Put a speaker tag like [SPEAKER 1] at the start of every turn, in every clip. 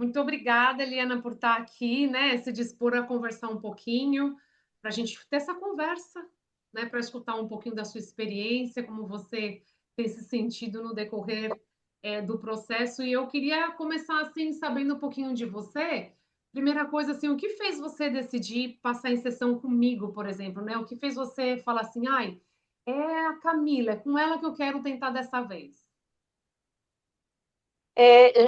[SPEAKER 1] Muito obrigada, Eliana, por estar aqui, né? Se dispor a conversar um pouquinho, para a gente ter essa conversa, né? Para escutar um pouquinho da sua experiência, como você tem se sentido no decorrer do processo. E eu queria começar assim, sabendo um pouquinho de você. Primeira coisa, assim, o que fez você decidir passar em sessão comigo, por exemplo, né? O que fez você falar assim, ai, é a Camila, é com ela que eu quero tentar dessa vez?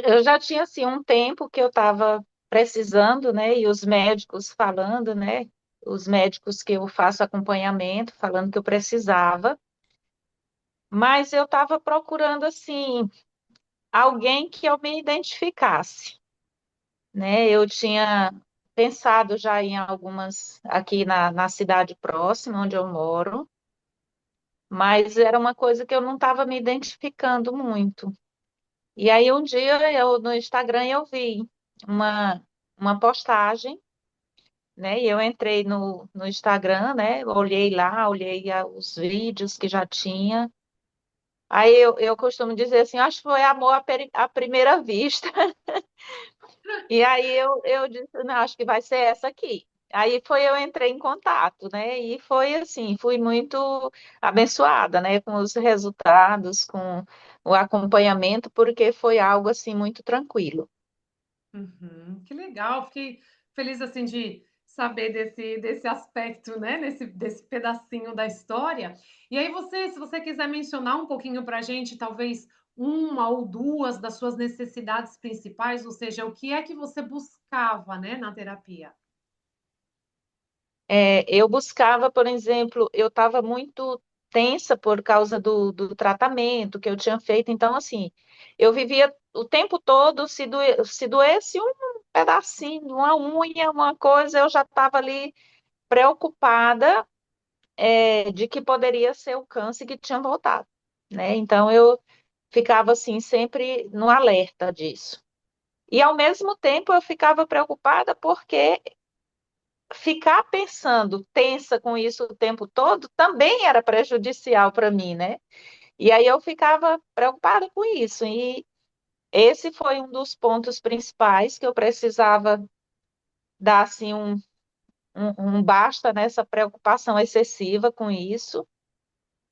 [SPEAKER 2] Eu já tinha assim um tempo que eu estava precisando, né? E os médicos falando, né? Os médicos que eu faço acompanhamento falando que eu precisava, mas eu estava procurando assim alguém que eu me identificasse, né? Eu tinha pensado já em algumas aqui na cidade próxima onde eu moro, mas era uma coisa que eu não estava me identificando muito. E aí um dia eu no Instagram eu vi uma, uma postagem, né? E eu entrei no Instagram, né? Olhei lá, os vídeos que já tinha. Aí eu costumo dizer assim, acho que foi amor à primeira vista. E aí eu disse, não, acho que vai ser essa aqui. Aí foi eu entrei em contato, né? E foi assim, fui muito abençoada, né? Com os resultados, com o acompanhamento, porque foi algo assim muito tranquilo.
[SPEAKER 1] Uhum, que legal, fiquei feliz assim de saber desse aspecto, né? Desse pedacinho da história. E aí você, se você quiser mencionar um pouquinho para a gente, talvez uma ou duas das suas necessidades principais, ou seja, o que é que você buscava, né, na terapia?
[SPEAKER 2] Eu buscava, por exemplo, eu estava muito tensa por causa do tratamento que eu tinha feito. Então, assim, eu vivia o tempo todo, se doesse um pedacinho, uma unha, uma coisa, eu já estava ali preocupada, de que poderia ser o câncer que tinha voltado, né? Então, eu ficava, assim, sempre no alerta disso. E, ao mesmo tempo, eu ficava preocupada porque ficar pensando tensa com isso o tempo todo também era prejudicial para mim, né? E aí eu ficava preocupada com isso. E esse foi um dos pontos principais que eu precisava dar assim um basta nessa preocupação excessiva com isso,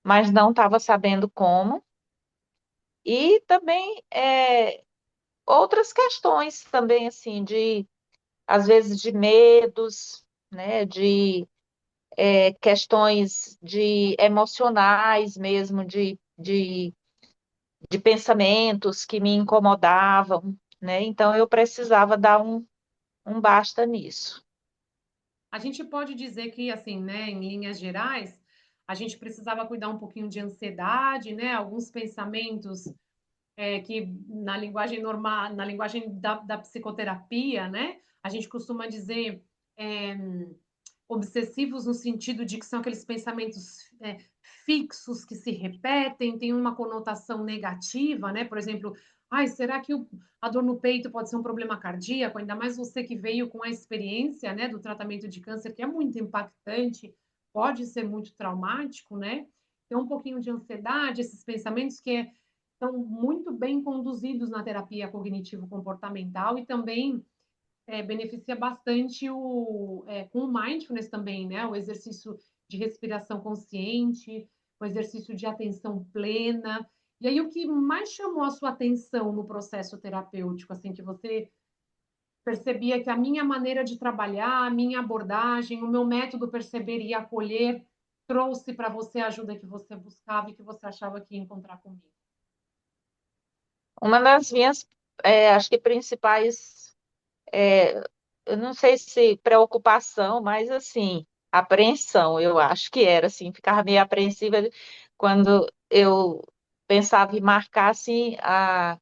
[SPEAKER 2] mas não estava sabendo como. E também outras questões também assim de às vezes de medos, né? De questões de emocionais mesmo, de pensamentos que me incomodavam, né? Então eu precisava dar um basta nisso.
[SPEAKER 1] A gente pode dizer que, assim, né, em linhas gerais, a gente precisava cuidar um pouquinho de ansiedade, né? Alguns pensamentos que na linguagem normal, na linguagem da psicoterapia, né? A gente costuma dizer é, obsessivos no sentido de que são aqueles pensamentos fixos que se repetem, tem uma conotação negativa, né? Por exemplo, ai, será que a dor no peito pode ser um problema cardíaco? Ainda mais você que veio com a experiência, né, do tratamento de câncer, que é muito impactante, pode ser muito traumático, né? Tem um pouquinho de ansiedade, esses pensamentos são muito bem conduzidos na terapia cognitivo-comportamental e também beneficia bastante com o mindfulness também, né? O exercício de respiração consciente, o exercício de atenção plena. E aí, o que mais chamou a sua atenção no processo terapêutico, assim, que você percebia que a minha maneira de trabalhar, a minha abordagem, o meu método perceber e acolher trouxe para você a ajuda que você buscava e que você achava que ia encontrar comigo?
[SPEAKER 2] Uma das minhas, acho que principais, é, eu não sei se preocupação, mas assim, apreensão, eu acho que era assim, ficava meio apreensiva quando eu pensava em marcar assim a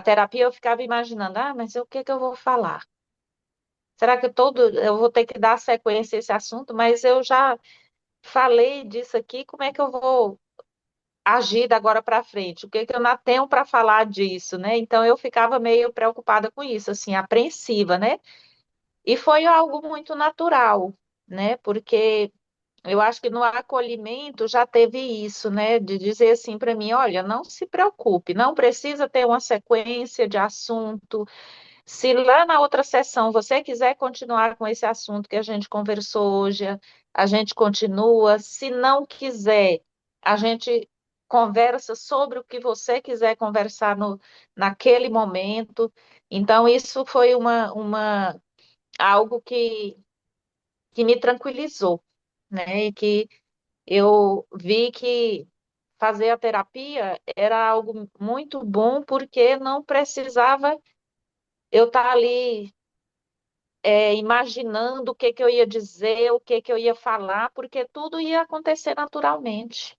[SPEAKER 2] terapia, eu ficava imaginando, mas o que que eu vou falar? Será que eu vou ter que dar sequência a esse assunto? Mas eu já falei disso aqui, como é que eu vou agir da agora para frente? O que que eu ainda tenho para falar disso, né? Então eu ficava meio preocupada com isso, assim, apreensiva, né? E foi algo muito natural, né? Porque eu acho que no acolhimento já teve isso, né? De dizer assim para mim, olha, não se preocupe, não precisa ter uma sequência de assunto. Se lá na outra sessão você quiser continuar com esse assunto que a gente conversou hoje, a gente continua. Se não quiser, a gente conversa sobre o que você quiser conversar naquele momento. Então, isso foi algo que me tranquilizou, né? E que eu vi que fazer a terapia era algo muito bom, porque não precisava eu estar ali imaginando o que que eu ia dizer, o que que eu ia falar, porque tudo ia acontecer naturalmente.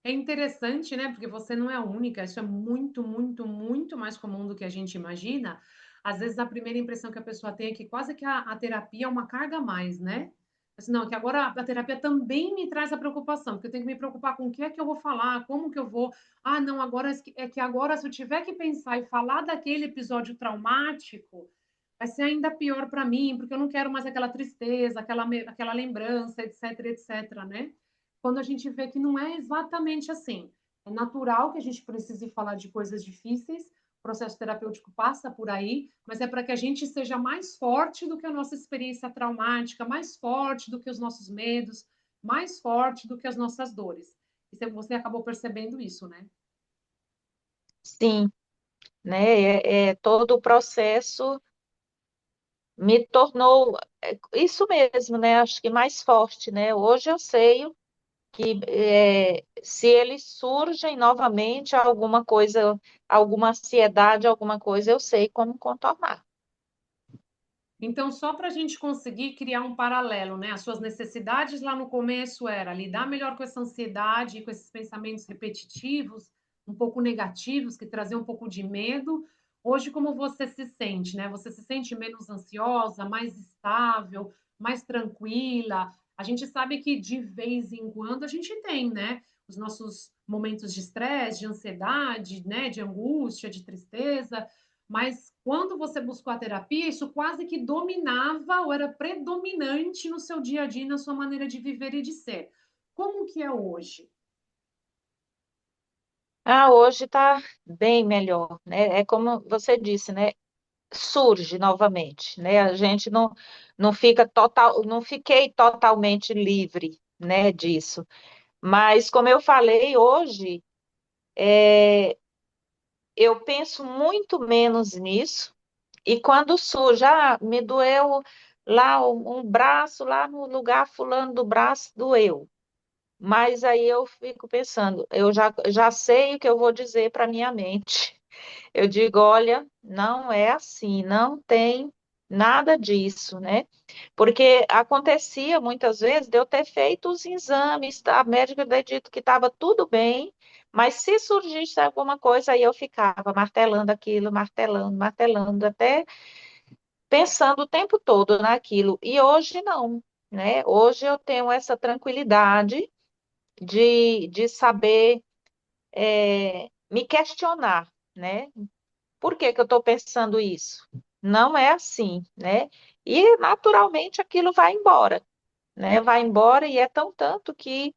[SPEAKER 1] É interessante, né? Porque você não é a única, isso é muito, muito, muito mais comum do que a gente imagina. Às vezes a primeira impressão que a pessoa tem é que quase que a terapia é uma carga a mais, né? Assim, não, que agora a terapia também me traz a preocupação, porque eu tenho que me preocupar com o que é que eu vou falar, como que eu vou. Ah, não, agora é que agora, se eu tiver que pensar e falar daquele episódio traumático, vai ser ainda pior para mim, porque eu não quero mais aquela tristeza, aquela lembrança, etc, etc, né? Quando a gente vê que não é exatamente assim. É natural que a gente precise falar de coisas difíceis, o processo terapêutico passa por aí, mas é para que a gente seja mais forte do que a nossa experiência traumática, mais forte do que os nossos medos, mais forte do que as nossas dores. E você acabou percebendo isso, né?
[SPEAKER 2] Sim, né? Todo o processo me tornou isso mesmo, né? Acho que mais forte, né? Hoje eu sei que se eles surgem novamente alguma coisa, alguma ansiedade, alguma coisa, eu sei como contornar.
[SPEAKER 1] Então, só para a gente conseguir criar um paralelo, né? As suas necessidades lá no começo era lidar melhor com essa ansiedade, com esses pensamentos repetitivos, um pouco negativos, que traziam um pouco de medo. Hoje, como você se sente, né? Você se sente menos ansiosa, mais estável, mais tranquila. A gente sabe que de vez em quando a gente tem, né? Os nossos momentos de estresse, de ansiedade, né? De angústia, de tristeza. Mas quando você buscou a terapia, isso quase que dominava ou era predominante no seu dia a dia, na sua maneira de viver e de ser. Como que é hoje?
[SPEAKER 2] Ah, hoje está bem melhor, né? É como você disse, né? Surge novamente, né? A gente não fica total, não fiquei totalmente livre, né, disso. Mas como eu falei hoje, eu penso muito menos nisso. E quando surge, me doeu lá um braço, lá no lugar fulano do braço doeu. Mas aí eu fico pensando, eu já sei o que eu vou dizer para minha mente. Eu digo, olha, não é assim, não tem nada disso, né? Porque acontecia muitas vezes de eu ter feito os exames, a médica ter dito que estava tudo bem, mas se surgisse alguma coisa, aí eu ficava martelando aquilo, martelando, martelando, até pensando o tempo todo naquilo. E hoje não, né? Hoje eu tenho essa tranquilidade de saber me questionar, né? Por que que eu estou pensando isso? Não é assim, né? E naturalmente aquilo vai embora, né? Vai embora e é tão tanto que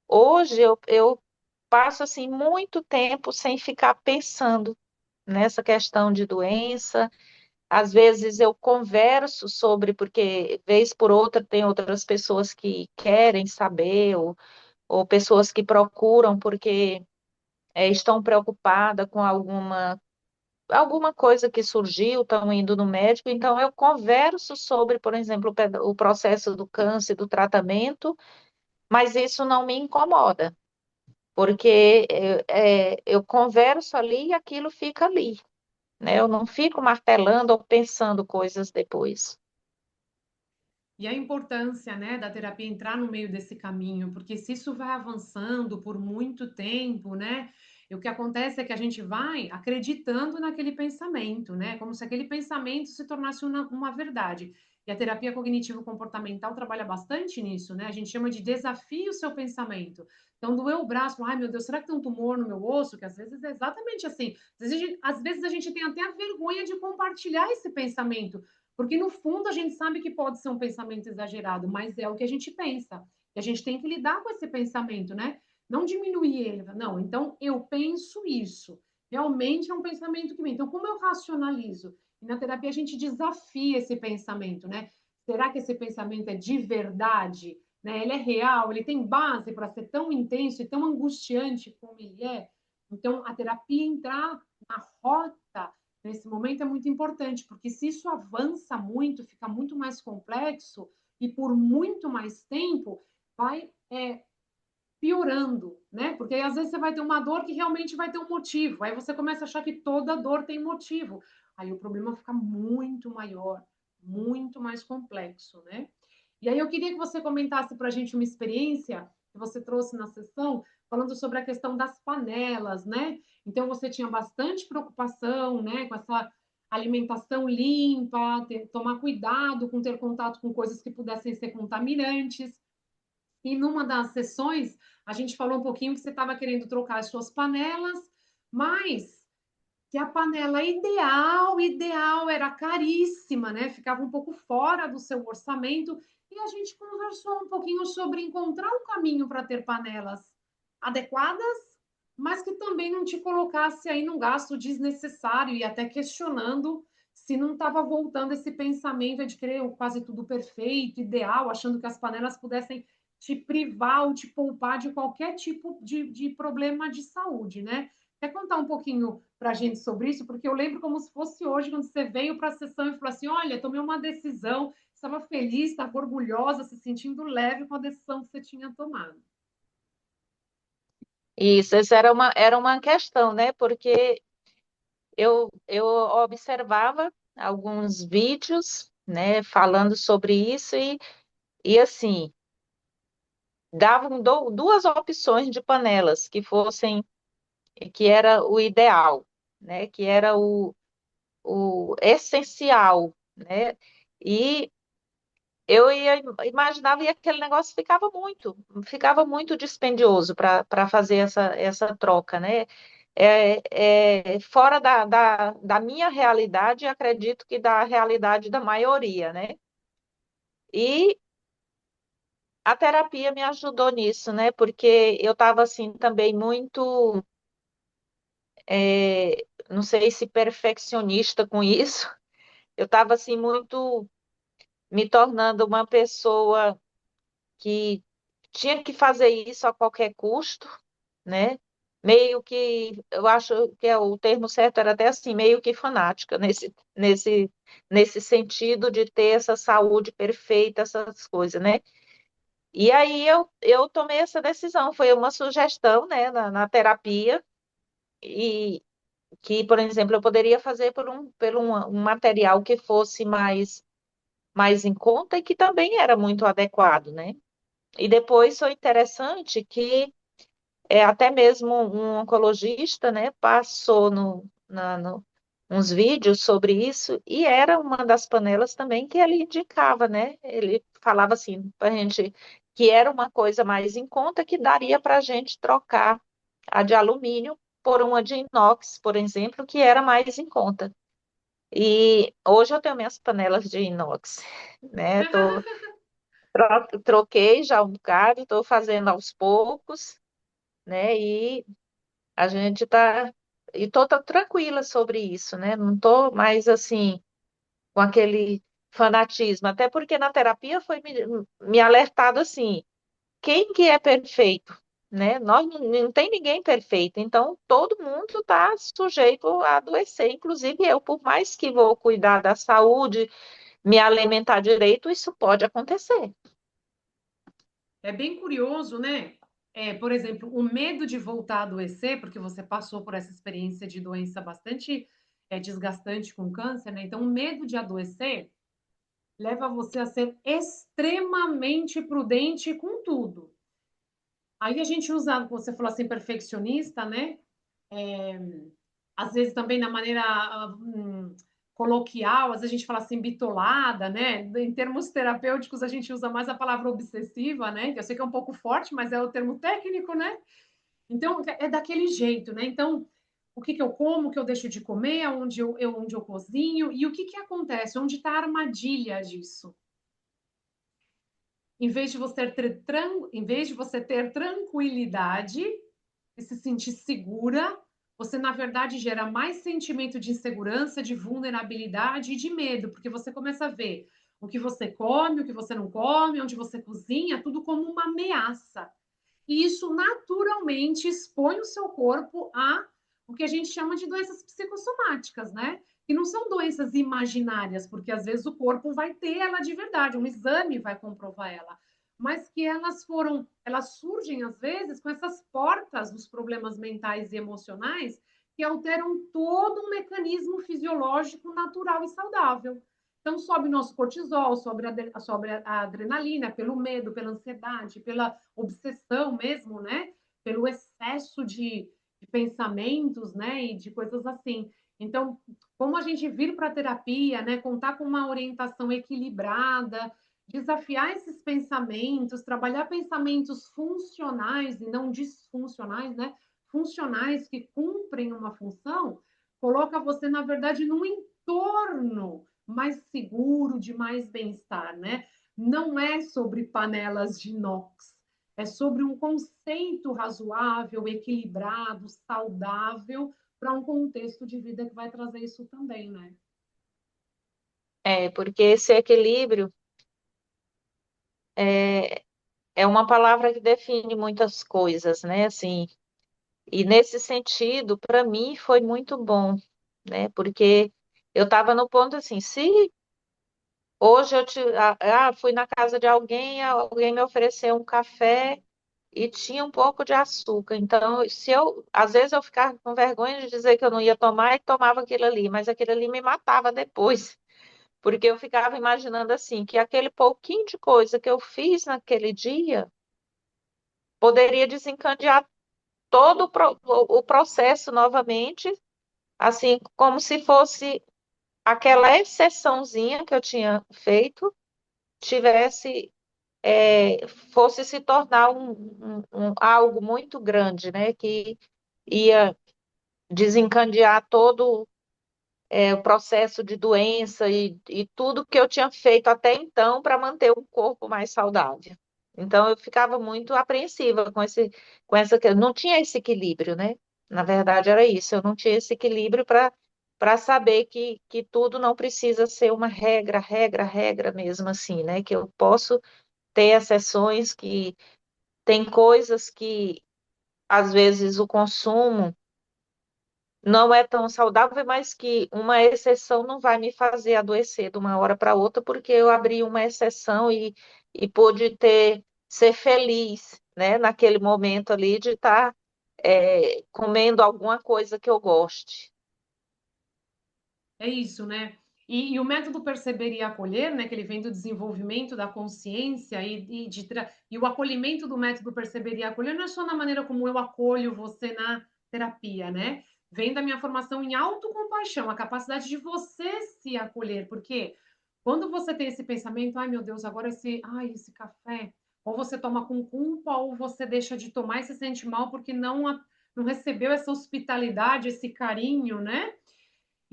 [SPEAKER 2] hoje eu passo assim muito tempo sem ficar pensando nessa questão de doença. Às vezes eu converso sobre, porque vez por outra tem outras pessoas que querem saber, ou pessoas que procuram porque estão preocupadas com alguma coisa que surgiu, estão indo no médico, então eu converso sobre, por exemplo, o processo do câncer, do tratamento, mas isso não me incomoda, porque eu converso ali e aquilo fica ali, né? Eu não fico martelando ou pensando coisas depois.
[SPEAKER 1] E a importância, né, da terapia entrar no meio desse caminho, porque se isso vai avançando por muito tempo, né, e o que acontece é que a gente vai acreditando naquele pensamento, né, como se aquele pensamento se tornasse uma verdade. E a terapia cognitivo-comportamental trabalha bastante nisso, né? A gente chama de desafio o seu pensamento. Então, doeu o braço, ai meu Deus, será que tem um tumor no meu osso? Que às vezes é exatamente assim. Às vezes a gente tem até a vergonha de compartilhar esse pensamento, porque no fundo a gente sabe que pode ser um pensamento exagerado, mas é o que a gente pensa. E a gente tem que lidar com esse pensamento, né? Não diminuir ele. Não, então eu penso isso. realmente é um pensamento que vem. Então, como eu racionalizo? E na terapia a gente desafia esse pensamento, né? Será que esse pensamento é de verdade? Né? Ele é real? Ele tem base para ser tão intenso e tão angustiante como ele é? Então, a terapia entrar na rota nesse momento é muito importante, porque se isso avança muito, fica muito mais complexo e por muito mais tempo, vai piorando, né? Porque aí, às vezes você vai ter uma dor que realmente vai ter um motivo. Aí você começa a achar que toda dor tem motivo. Aí o problema fica muito maior, muito mais complexo, né? E aí eu queria que você comentasse para a gente uma experiência que você trouxe na sessão, falando sobre a questão das panelas, né? Então você tinha bastante preocupação, né, com essa alimentação limpa, tomar cuidado com ter contato com coisas que pudessem ser contaminantes. E numa das sessões, a gente falou um pouquinho que você estava querendo trocar as suas panelas, mas que a panela ideal era caríssima, né? Ficava um pouco fora do seu orçamento. E a gente conversou um pouquinho sobre encontrar um caminho para ter panelas adequadas, mas que também não te colocasse aí num gasto desnecessário e até questionando se não estava voltando esse pensamento de querer quase tudo perfeito, ideal, achando que as panelas pudessem te privar ou te poupar de qualquer tipo de problema de saúde, né? Quer contar um pouquinho para a gente sobre isso? Porque eu lembro como se fosse hoje, quando você veio para a sessão e falou assim: olha, tomei uma decisão, estava feliz, estava orgulhosa, se sentindo leve com a decisão que você tinha tomado.
[SPEAKER 2] Isso era uma questão, né? Porque eu observava alguns vídeos, né, falando sobre isso e assim, davam duas opções de panelas que fossem, que era o ideal, né, que era o essencial, né, e imaginava e aquele negócio ficava muito dispendioso para fazer essa troca, né? Fora da minha realidade, acredito que da realidade da maioria, né? E a terapia me ajudou nisso, né? Porque eu estava assim também muito, não sei se perfeccionista com isso, eu estava assim muito me tornando uma pessoa que tinha que fazer isso a qualquer custo, né? Meio que, eu acho que o termo certo era até assim, meio que fanática nesse sentido de ter essa saúde perfeita, essas coisas, né? E aí eu tomei essa decisão, foi uma sugestão, né, na terapia, e que, por exemplo, eu poderia fazer por um material que fosse mais em conta e que também era muito adequado, né? E depois foi interessante que até mesmo um oncologista, né, passou uns vídeos sobre isso e era uma das panelas também que ele indicava, né? Ele falava assim para a gente que era uma coisa mais em conta que daria para a gente trocar a de alumínio por uma de inox, por exemplo, que era mais em conta. E hoje eu tenho minhas panelas de inox, né? Troquei já um bocado, estou fazendo aos poucos, né? E a gente tá. E tô tranquila sobre isso, né? Não tô mais assim, com aquele fanatismo. Até porque na terapia foi me alertado assim: quem que é perfeito? Né? Nós não tem ninguém perfeito, então todo mundo está sujeito a adoecer, inclusive eu, por mais que vou cuidar da saúde, me alimentar direito, isso pode acontecer.
[SPEAKER 1] É bem curioso, né? Por exemplo, o medo de voltar a adoecer, porque você passou por essa experiência de doença bastante desgastante com câncer, né? Então, o medo de adoecer leva você a ser extremamente prudente com tudo. Aí a gente usa, você falou assim, perfeccionista, né? Às vezes também na maneira coloquial, às vezes a gente fala assim, bitolada, né? Em termos terapêuticos, a gente usa mais a palavra obsessiva, né? Que eu sei que é um pouco forte, mas é o termo técnico, né? Então, é daquele jeito, né? Então, o que que eu como, o que eu deixo de comer, onde eu cozinho, e o que que acontece? Onde está a armadilha disso? Em vez de você ter tranquilidade e se sentir segura, você na verdade gera mais sentimento de insegurança, de vulnerabilidade e de medo, porque você começa a ver o que você come, o que você não come, onde você cozinha, tudo como uma ameaça. E isso naturalmente expõe o seu corpo a o que a gente chama de doenças psicossomáticas, né? Que não são doenças imaginárias, porque às vezes o corpo vai ter ela de verdade, um exame vai comprovar ela, mas que elas surgem às vezes com essas portas dos problemas mentais e emocionais que alteram todo um mecanismo fisiológico natural e saudável. Então, sobe nosso cortisol, sobe a adrenalina, pelo medo, pela ansiedade, pela obsessão mesmo, né? Pelo excesso de pensamentos, né? E de coisas assim. Então, como a gente vir para a terapia, né? Contar com uma orientação equilibrada, desafiar esses pensamentos, trabalhar pensamentos funcionais e não disfuncionais, né? Funcionais que cumprem uma função, coloca você, na verdade, num entorno mais seguro, de mais bem-estar, né? Não é sobre panelas de inox, é sobre um conceito razoável, equilibrado, saudável para um contexto de vida que vai trazer isso também, né?
[SPEAKER 2] Porque esse equilíbrio é, é uma palavra que define muitas coisas, né? Assim, e nesse sentido, para mim foi muito bom, né? Porque eu estava no ponto assim, se hoje fui na casa de alguém, alguém me ofereceu um café e tinha um pouco de açúcar. Então, se eu, às vezes eu ficava com vergonha de dizer que eu não ia tomar e tomava aquilo ali, mas aquilo ali me matava depois, porque eu ficava imaginando assim, que aquele pouquinho de coisa que eu fiz naquele dia poderia desencadear todo o processo novamente, assim, como se fosse aquela exceçãozinha que eu tinha feito tivesse fosse se tornar algo muito grande, né? Que ia desencadear todo o processo de doença e tudo que eu tinha feito até então para manter um corpo mais saudável. Então eu ficava muito apreensiva não tinha esse equilíbrio, né? Na verdade era isso, eu não tinha esse equilíbrio para saber que tudo não precisa ser uma regra mesmo assim, né? Que eu posso ter exceções que tem coisas que às vezes o consumo não é tão saudável, mas que uma exceção não vai me fazer adoecer de uma hora para outra, porque eu abri uma exceção e pude ser feliz, né, naquele momento ali de estar comendo alguma coisa que eu goste.
[SPEAKER 1] É isso, né? E o método perceber e acolher, né, que ele vem do desenvolvimento da consciência e o acolhimento do método perceber e acolher não é só na maneira como eu acolho você na terapia, né? Vem da minha formação em autocompaixão, a capacidade de você se acolher, porque quando você tem esse pensamento, ai meu Deus, agora esse café, ou você toma com culpa, ou você deixa de tomar e se sente mal porque não recebeu essa hospitalidade, esse carinho, né?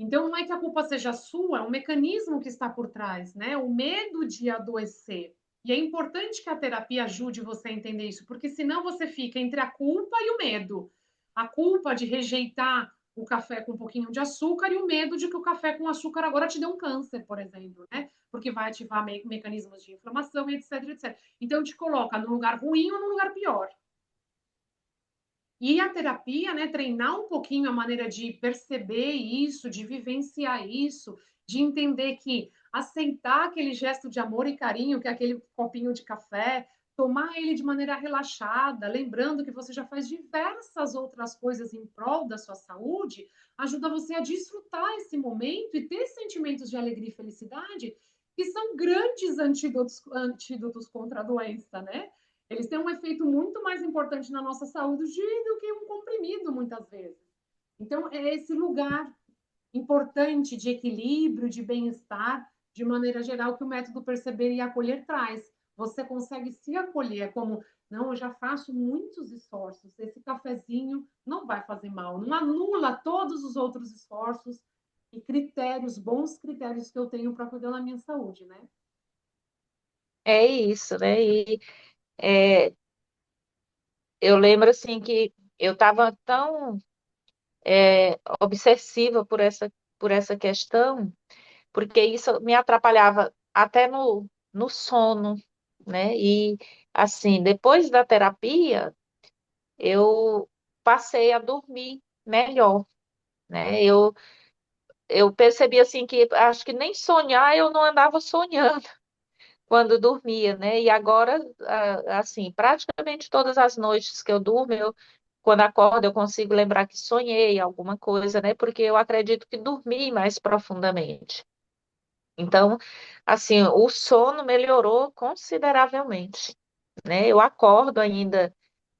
[SPEAKER 1] Então, não é que a culpa seja sua, é um mecanismo que está por trás, né? O medo de adoecer. E é importante que a terapia ajude você a entender isso, porque senão você fica entre a culpa e o medo. A culpa de rejeitar o café com um pouquinho de açúcar e o medo de que o café com açúcar agora te dê um câncer, por exemplo, né? Porque vai ativar mecanismos de inflamação e etc, etc. Então, te coloca num lugar ruim ou num lugar pior. E a terapia, né, treinar um pouquinho a maneira de perceber isso, de vivenciar isso, de entender que aceitar aquele gesto de amor e carinho, que é aquele copinho de café, tomar ele de maneira relaxada, lembrando que você já faz diversas outras coisas em prol da sua saúde, ajuda você a desfrutar esse momento e ter sentimentos de alegria e felicidade, que são grandes antídotos contra a doença, né? Eles têm um efeito muito mais importante na nossa saúde do que um comprimido, muitas vezes. Então, é esse lugar importante de equilíbrio, de bem-estar, de maneira geral, que o método perceber e acolher traz. Você consegue se acolher como, não, eu já faço muitos esforços, esse cafezinho não vai fazer mal, não anula todos os outros esforços e critérios, bons critérios que eu tenho para cuidar da minha saúde, né?
[SPEAKER 2] É isso, né? E é, eu lembro assim que eu estava tão obsessiva por essa questão, porque isso me atrapalhava até no sono, né? E assim, depois da terapia, eu passei a dormir melhor, né? Eu percebi assim que acho que nem sonhar eu não andava sonhando quando dormia, né? E agora, assim, praticamente todas as noites que eu durmo, quando acordo, eu consigo lembrar que sonhei alguma coisa, né? Porque eu acredito que dormi mais profundamente. Então, assim, o sono melhorou consideravelmente, né? Eu acordo ainda,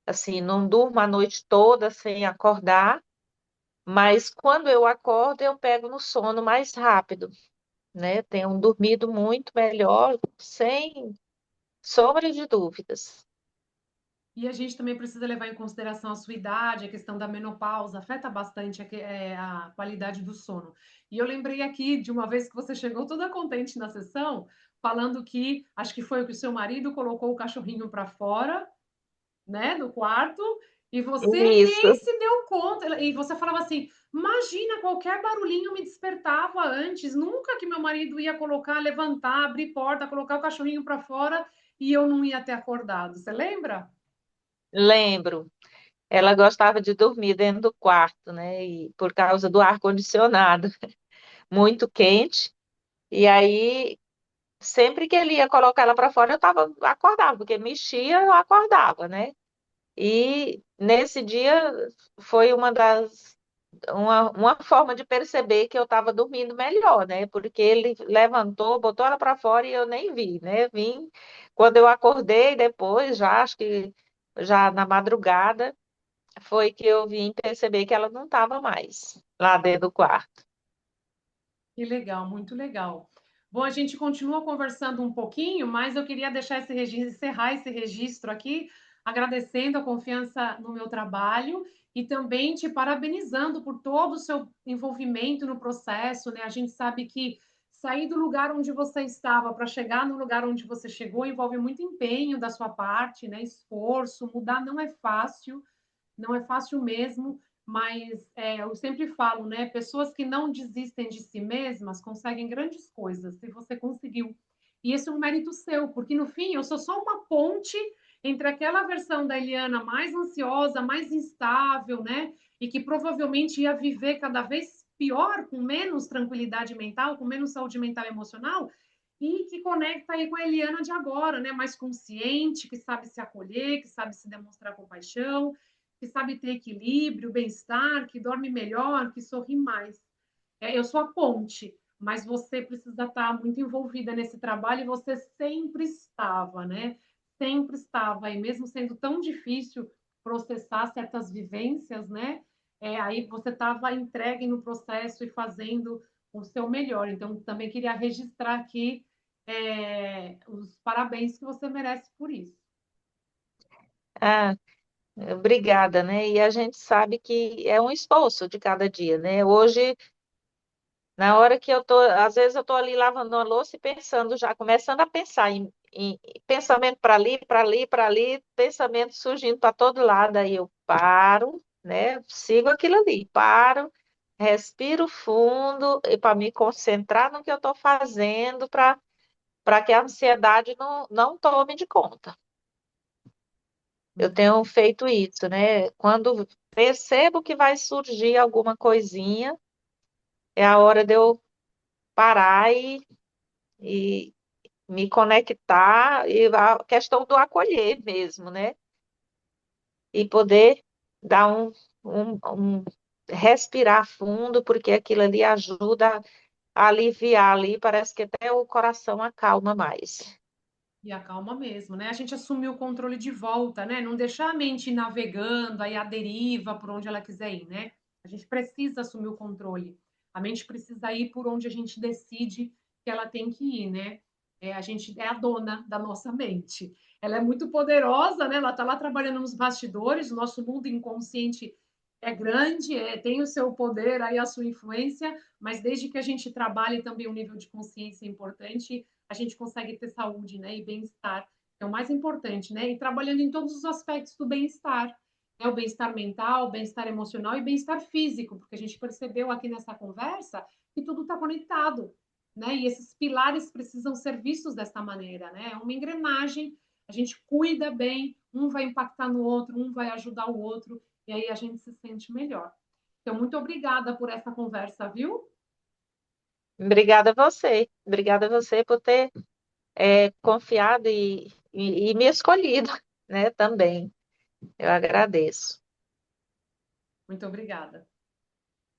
[SPEAKER 2] assim, não durmo a noite toda sem acordar, mas quando eu acordo, eu pego no sono mais rápido, né? Tenho dormido muito melhor, sem sombra de dúvidas.
[SPEAKER 1] E a gente também precisa levar em consideração a sua idade, a questão da menopausa, afeta bastante a qualidade do sono. E eu lembrei aqui de uma vez que você chegou toda contente na sessão, falando que acho que foi o que o seu marido colocou o cachorrinho para fora, né, do quarto, e você nem
[SPEAKER 2] Isso,
[SPEAKER 1] se deu conta. E você falava assim: imagina, qualquer barulhinho me despertava antes, nunca que meu marido ia colocar, levantar, abrir porta, colocar o cachorrinho para fora e eu não ia ter acordado. Você lembra?
[SPEAKER 2] lembro. Ela gostava de dormir dentro do quarto, né? E por causa do ar-condicionado muito quente. E aí, sempre que ele ia colocar ela para fora, acordava, porque mexia, eu acordava, né? E nesse dia foi uma forma de perceber que eu estava dormindo melhor, né? Porque ele levantou, botou ela para fora e eu nem vi, né? Vim quando eu acordei depois, já acho que já na madrugada, foi que eu vim perceber que ela não estava mais lá dentro do quarto.
[SPEAKER 1] Que legal, muito legal. Bom, a gente continua conversando um pouquinho, mas eu queria deixar esse registro, encerrar esse registro aqui, agradecendo a confiança no meu trabalho e também te parabenizando por todo o seu envolvimento no processo, né? A gente sabe que sair do lugar onde você estava para chegar no lugar onde você chegou envolve muito empenho da sua parte, né? Esforço, mudar não é fácil, não é fácil mesmo, mas eu sempre falo, né? Pessoas que não desistem de si mesmas conseguem grandes coisas, se você conseguiu. E esse é um mérito seu, porque no fim eu sou só uma ponte entre aquela versão da Eliana mais ansiosa, mais instável, né? E que provavelmente ia viver cada vez pior, com menos tranquilidade mental, com menos saúde mental e emocional, e que conecta aí com a Eliana de agora, né? Mais consciente, que sabe se acolher, que sabe se demonstrar compaixão, que sabe ter equilíbrio, bem-estar, que dorme melhor, que sorri mais. Eu sou a ponte, mas você precisa estar muito envolvida nesse trabalho e você sempre estava, né? Sempre estava, e mesmo sendo tão difícil processar certas vivências, né? Aí você estava entregue no processo e fazendo o seu melhor. Então, também queria registrar aqui os parabéns que você merece por isso.
[SPEAKER 2] Ah, obrigada, né? E a gente sabe que é um esforço de cada dia, né? Hoje, na hora que eu tô, às vezes eu tô ali lavando a louça e pensando, já começando a pensar em pensamento para ali, para ali, para ali, pensamento surgindo para todo lado, aí eu paro, né? Sigo aquilo ali, paro, respiro fundo e para me concentrar no que eu estou fazendo para que a ansiedade não tome de conta. Eu
[SPEAKER 1] Muito
[SPEAKER 2] tenho feito isso, né? Quando percebo que vai surgir alguma coisinha, é a hora de eu parar e me conectar, e a questão do acolher mesmo, né? E poder dar um respirar fundo, porque aquilo ali ajuda a aliviar ali, parece que até o coração acalma mais.
[SPEAKER 1] E acalma mesmo, né? A gente assumir o controle de volta, né? Não deixar a mente ir navegando aí à deriva por onde ela quiser ir, né? A gente precisa assumir o controle. A mente precisa ir por onde a gente decide que ela tem que ir, né? A gente é a dona da nossa mente. Ela é muito poderosa, né? Ela está lá trabalhando nos bastidores. O nosso mundo inconsciente é grande, tem o seu poder aí, a sua influência, mas desde que a gente trabalhe também o nível de consciência importante, a gente consegue ter saúde, né, e bem-estar, que é o mais importante, né? E trabalhando em todos os aspectos do bem-estar. né? O bem-estar mental, bem-estar emocional e bem-estar físico, porque a gente percebeu aqui nessa conversa que tudo está conectado, né? E esses pilares precisam ser vistos desta maneira, né? É uma engrenagem, a gente cuida bem, um vai impactar no outro, um vai ajudar o outro, e aí a gente se sente melhor. Então, muito obrigada por essa conversa, viu?
[SPEAKER 2] Obrigada a você por ter confiado e me escolhido, né, também. Eu agradeço.
[SPEAKER 1] Muito obrigada.